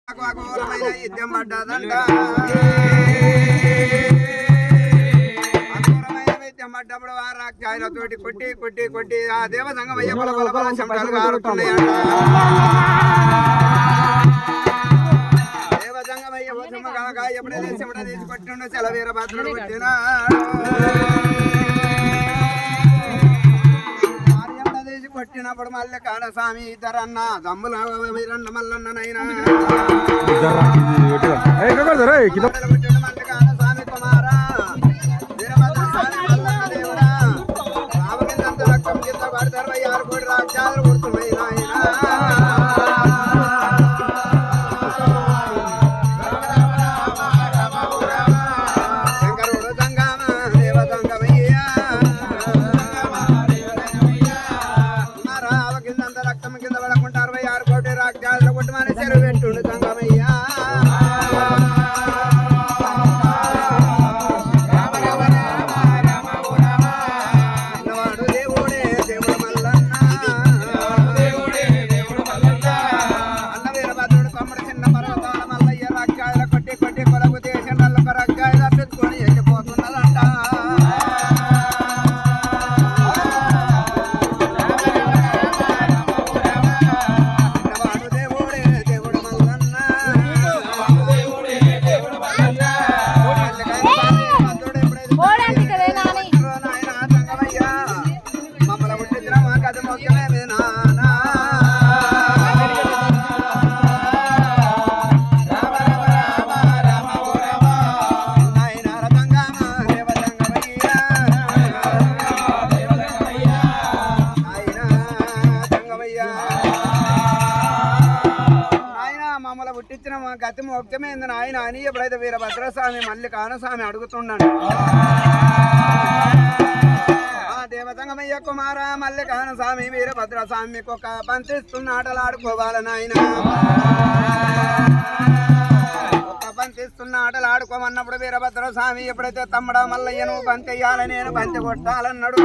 అఘోరమైన యుద్ధం పడ్డదంట. పడ్డప్పుడు ఆ రాక్షాయులతోటి కొట్టి కొట్టి కొట్టి ఆ దేవసంగం అయ్య బల బల బల శంకలు కారుతున్నాయంట. దేవసంగం అయ్య వసమ్మ కాక ఎప్పుడైతే చెమట తీసి కొట్టిండో చలవీర భద్రుడు కొట్టినా తీసి కొట్టినప్పుడు మళ్ళీ కాడస్వామి ఇద్దరన్న దమ్ముల వీరన్న మల్లన్ననైనా మళ్ళీ కాడస్వామి కుమారా రాజ్యాలు కొడుతున్నాయి శంకరుడు సంగమ దేవ సంగమయ్యా రావ కిందంత రక్తం కింద పడకుండా 66 కోటి రాజ్యాలు కొట్టుమని చెరువు పెట్టుండు సంగమయ్యా. గతి మోక్షమైంది నాయన అని ఎప్పుడైతే వీరభద్రస్వామి మళ్ళీ కానస్వామి అడుగుతున్నాడు. ఆ దేవతంగమయ్య కుమార మళ్ళీ కానస్వామి వీరభద్రస్వామికి ఒక పంతిస్తున్న ఆటలు ఆడుకోవాలి నాయన. ఒక పంతిస్తున్న ఆటలు ఆడుకోమన్నప్పుడు వీరభద్రస్వామి ఎప్పుడైతే తమ్ముడా మల్లయ్య నువ్వు బంతి వేయాలి నేను బంతి కొట్టాలన్నాడు.